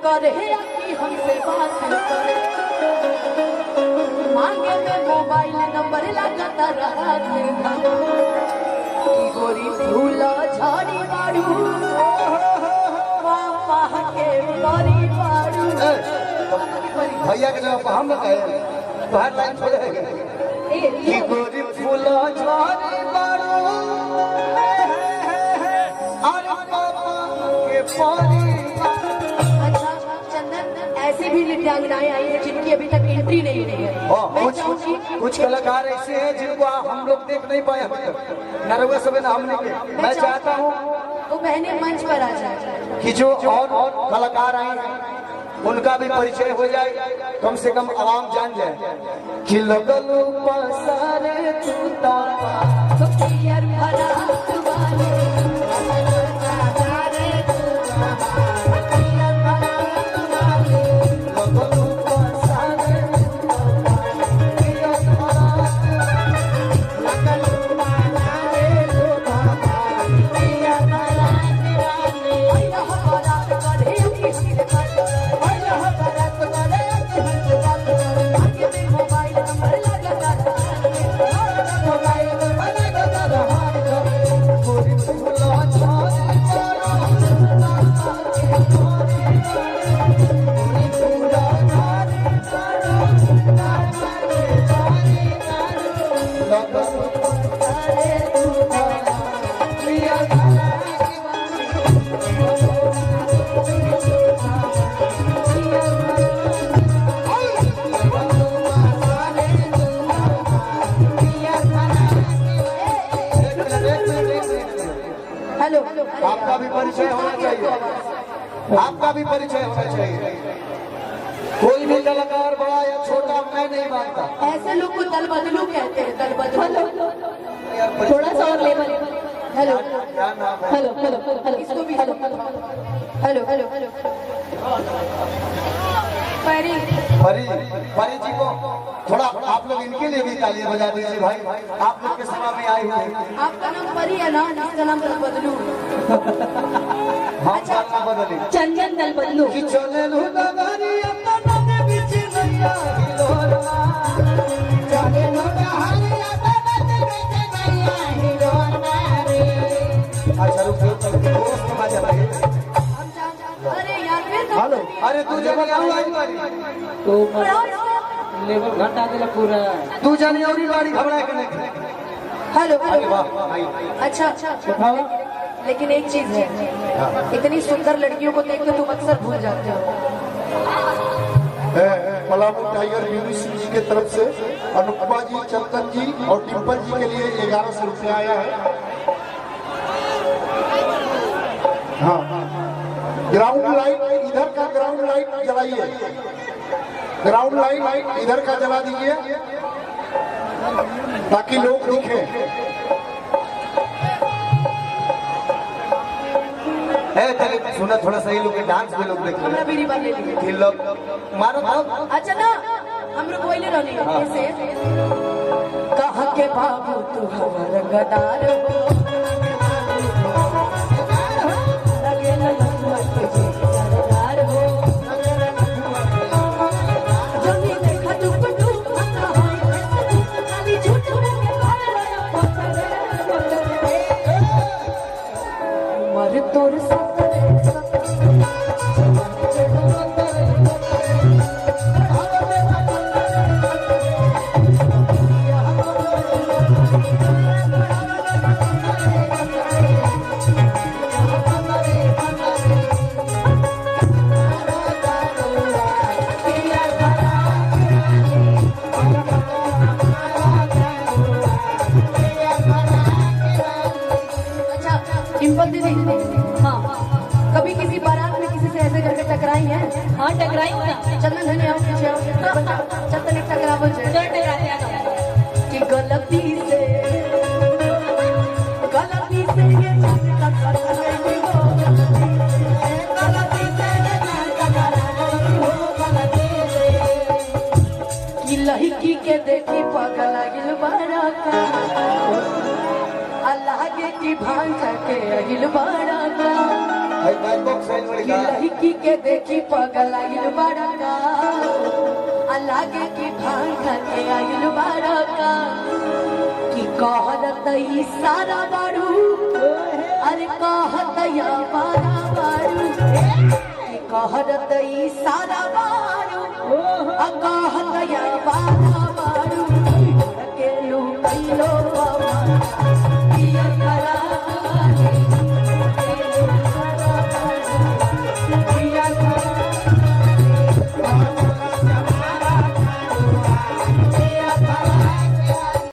करे कि हमसे बात करे, मांगे में मोबाइल नंबर लगाता रहा कि गोरी फूला झाड़ी बाड़ू पापा के बड़ी बाड़ू। भैया के जवाब हम कहे बाहर लाइन छोड़ेगा कि गोरी फूला झाड़ी बाड़ू अरे पापा के बड़ी। ऐसे भी नृत्यांगनाएं आई हैं जिनकी अभी तक एंट्री नहीं हुई है। कुछ कलाकार ऐसे हैं जिनको हम लोग देख नहीं पाए अभी तक, नरवा सब ना हमने के। मैं चाहता हूँ तो बहने मंच पर आ जाए कि जो और कलाकार आए हैं उनका भी परिचय हो जाए, कम से कम आवाम जान जाए कि लगलू पसारे तूता तो पियर भरा तुम्हारे आपका भी परिचय होना चाहिए, आपका भी परिचय होना चाहिए। कोई भी कलाकार बड़ा या छोटा मैं नहीं मानता। ऐसे लोग को दल बदलू कहते हैं, दल बदलू। थोड़ा सा और लेवल। हेलो हेलो हेलो हेलो, इसको भी हेलो हेलो हेलो हेलो। परी परी जी को थोड़ा आप लोग इनके लिए भी तालियां बजा दीजिए भाई, आप लोग के सभा में आए हुए हैं। आपका नाम परी है ना, इसका नाम दल बदलू। अच्छा बदली चंदन दल बदलू कि चले लू नगरी अपना ने बीच नैया हिलोरमा, चले लू नगरी अपना ने बीच नैया हिलोरमा रे। अच्छा रुको दोस्त मजा भाई। अरे यार हेलो, अरे तू जब आई बारी तो लेवल घटा दिला पूरा। तू जानी औरी गाड़ी घबरा के नहीं। हेलो अरे वाह अच्छा लेकिन एक चीज है, इतनी सुंदर लड़कियों को देख के तुम अक्सर भूल जाते हो। पलामू टाइगर बीवी सिंह जी के तरफ से अनुपमा जी, चंदन जी और डिम्पल जी के लिए 1100 रुपया आया है। हाँ, ग्राउंड लाइट इधर का ग्राउंड लाइट जलाइए, ग्राउंड लाइट इधर का जला दीजिए ताकि लोग दिखे। सुना थोड़ा सही लोग डांस में लोग देख हमरा भी रिबन ले लीजिए। लोग मारो तो अच्छा ना हम लोग कोयले रहने ऐसे कहाँ के बाबू तू हमारा गदार हो, लगे न लखुआ के जी सरदार हो, जनी देखा तू पटू खाता होई खाली झूठ में के बारे मर तोर डिम्पल दीदी। हाँ, कभी किसी बारात में किसी से ऐसे करके टकराई है? हाँ टकराई हूँ ना। चंदन धनी आओ पीछे आओ, चंदन एक टकराव है कि गलती से ये कि लड़की के देखी पागल गिल बारा का, अल्लाह के की भांग के अगिल बारा का। आई बात बॉक्स साइड वाली का लड़की के देखी पगल आइल बड़ा का लागे की भांग खाके आइल बड़ा का कि कहत ई सारा बारू अरे कहत या बारा बारू कि कहत ई सारा बारू कहत या बारा